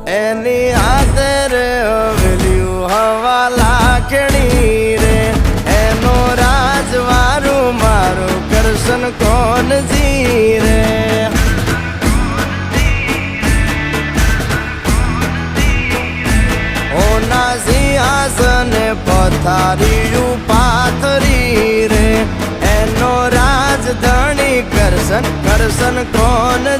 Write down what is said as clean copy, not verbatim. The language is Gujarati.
એની હાથે રે હવેલ્યું હવા લાખણી રે એનો રાજવારું મારું કરશન કોણ જી રે ઓના સિંહાસને પથારીયું પાથરી રે એનો રાજધણી કરશન કરશન કોણ